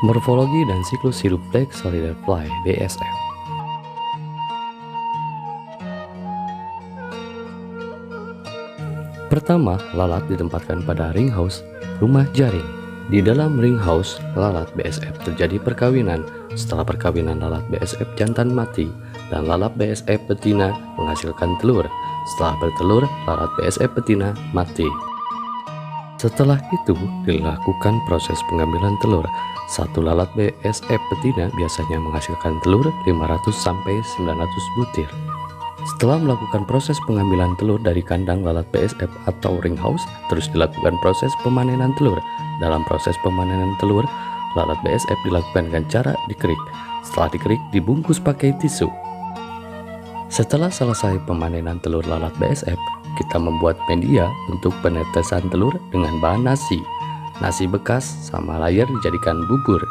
Morfologi dan siklus hidup Black Soldier Fly (BSF). Pertama, lalat ditempatkan pada ring house, rumah jaring. Di dalam ring house lalat BSF terjadi perkawinan. Setelah perkawinan, lalat BSF jantan mati dan lalat BSF betina menghasilkan telur. Setelah bertelur, lalat BSF betina mati. Setelah itu dilakukan proses pengambilan telur. Satu lalat BSF betina biasanya menghasilkan telur 500-900 butir. Setelah melakukan proses pengambilan telur dari kandang lalat BSF atau ring house, terus dilakukan proses pemanenan telur. Dalam proses pemanenan telur, lalat BSF dilakukan dengan cara dikerik. Setelah dikerik, dibungkus pakai tisu. Setelah selesai pemanenan telur lalat BSF, kita membuat media untuk penetesan telur dengan bahan nasi. Nasi bekas sama layar dijadikan bubur.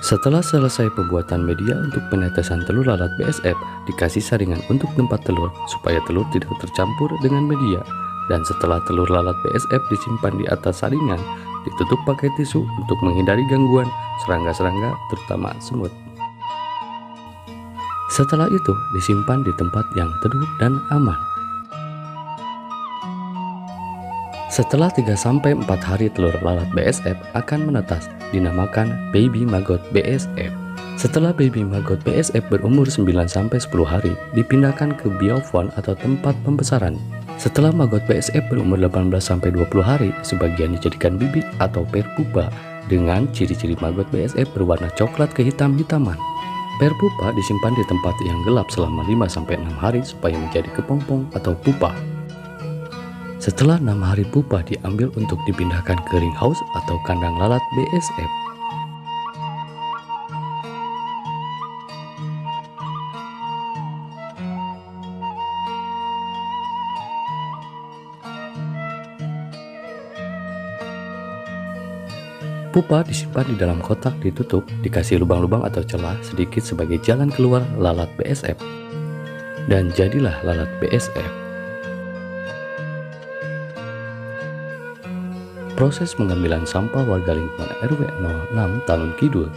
Setelah selesai pembuatan media untuk penetesan telur lalat BSF, dikasih saringan untuk tempat telur supaya telur tidak tercampur dengan media. Dan setelah telur lalat BSF disimpan di atas saringan, ditutup pakai tisu untuk menghindari gangguan serangga-serangga, terutama semut. Setelah itu disimpan di tempat yang teduh dan aman. Setelah 3-4 hari telur lalat BSF akan menetas, dinamakan baby maggot BSF. Setelah baby maggot BSF berumur 9-10 hari, dipindahkan ke biofon atau tempat pembesaran. Setelah maggot BSF berumur 18-20 hari, sebagian dijadikan bibit atau pair pupa dengan ciri-ciri maggot BSF berwarna coklat kehitam-hitaman. Pair pupa disimpan di tempat yang gelap selama 5-6 hari supaya menjadi kepompong atau pupa. Setelah 6 hari pupa diambil untuk dipindahkan ke ring house atau kandang lalat BSF. Pupa disimpan di dalam kotak ditutup, dikasih lubang-lubang atau celah sedikit sebagai jalan keluar lalat BSF. Dan jadilah lalat BSF. Proses pengambilan sampah warga lingkungan RW 06 Talun Kidul.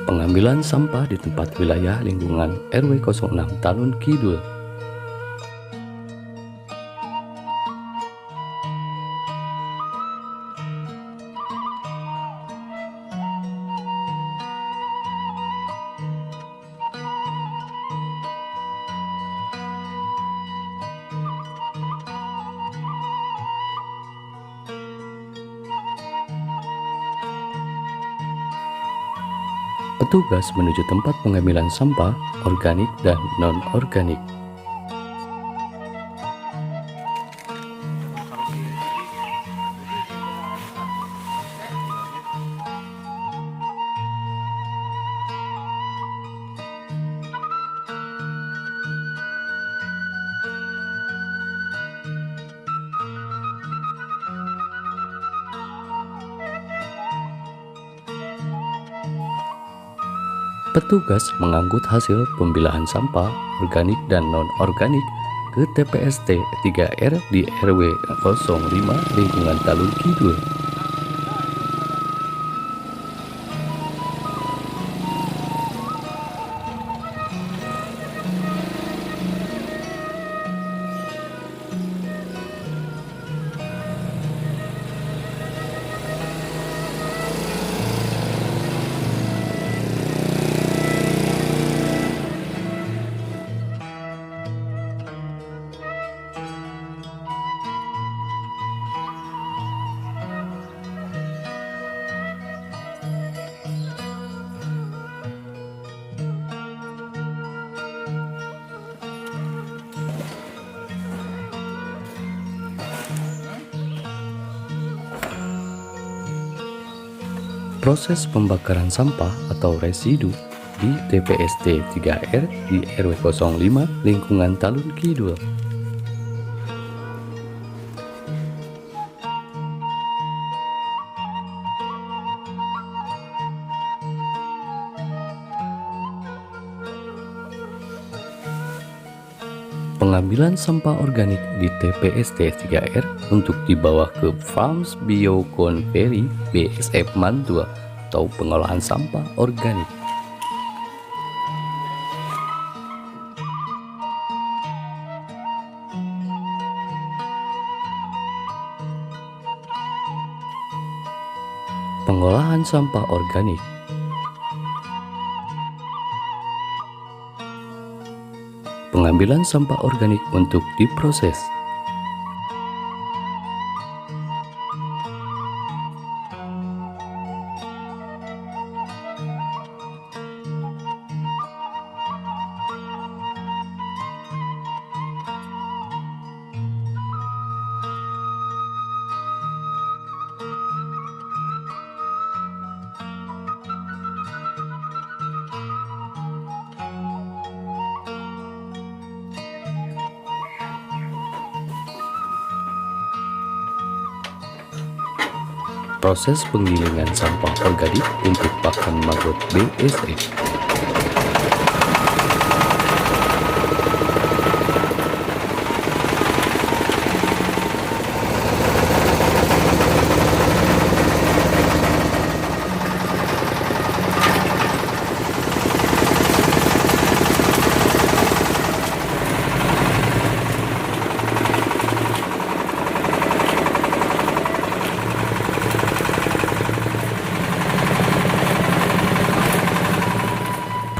Pengambilan sampah di tempat wilayah lingkungan RW 06 Talun Kidul. Petugas menuju tempat pengambilan sampah organik dan non-organik. Petugas mengangkut hasil pemilahan sampah organik dan non-organik ke TPST 3R di RW 05 lingkungan Talun Kidul. Proses pembakaran sampah atau residu di TPST 3R di RW 05 lingkungan Talun Kidul. Pengambilan sampah organik di TPST 3R untuk dibawa ke Farms Bio Convery BSF Mantua atau pengolahan sampah organik. Pengolahan sampah organik. Pengambilan sampah organik untuk diproses. Proses penggilingan sampah organik untuk pakan maggot BSF.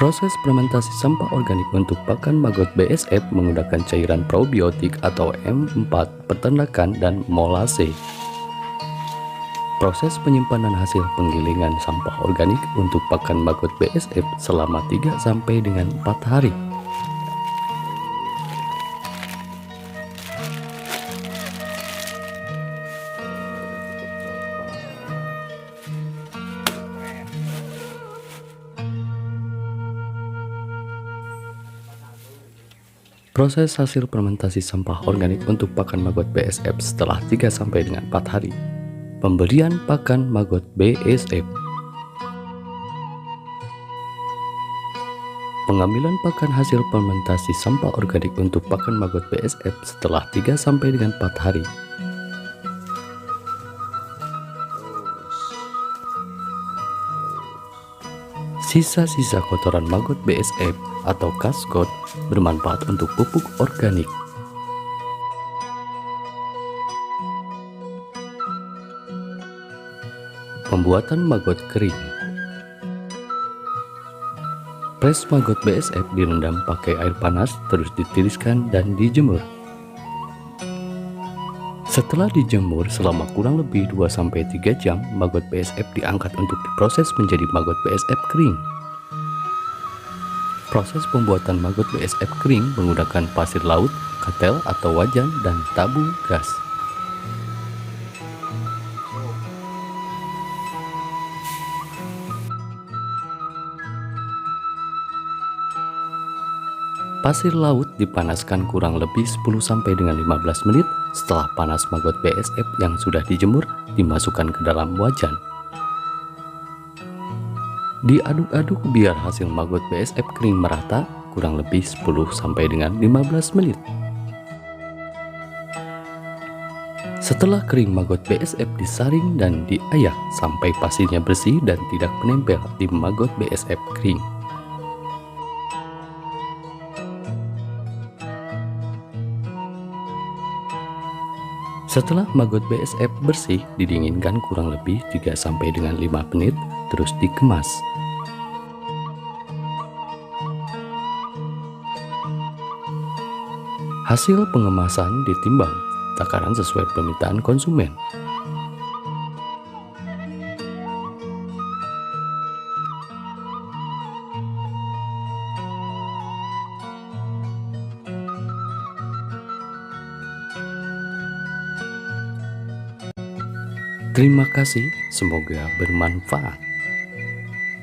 Proses fermentasi sampah organik untuk pakan maggot BSF menggunakan cairan probiotik atau M4, peternakan, dan molase. Proses penyimpanan hasil penggilingan sampah organik untuk pakan maggot BSF selama 3-4 hari. Proses hasil fermentasi sampah organik untuk pakan maggot BSF setelah 3-4 hari. Pemberian pakan maggot BSF. Pengambilan pakan hasil fermentasi sampah organik untuk pakan maggot BSF setelah 3-4 hari. Sisa-sisa kotoran maggot BSF atau kasgot bermanfaat untuk pupuk organik. Pembuatan maggot kering. Pres maggot BSF direndam pakai air panas, terus ditiriskan dan dijemur. Setelah dijemur selama kurang lebih 2-3 jam, maggot BSF diangkat untuk diproses menjadi maggot BSF kering. Proses pembuatan maggot BSF kering menggunakan pasir laut, katel atau wajan, dan tabung gas. Pasir laut dipanaskan kurang lebih 10-15 menit. Setelah panas, maggot BSF yang sudah dijemur dimasukkan ke dalam wajan. Diaduk-aduk biar hasil maggot BSF kering merata kurang lebih 10-15 menit. Setelah kering, maggot BSF disaring dan diayak sampai pasirnya bersih dan tidak menempel di maggot BSF kering. Setelah maggot BSF bersih, didinginkan kurang lebih 3-5 menit, terus dikemas. Hasil pengemasan ditimbang, takaran sesuai permintaan konsumen. Terima kasih, semoga bermanfaat.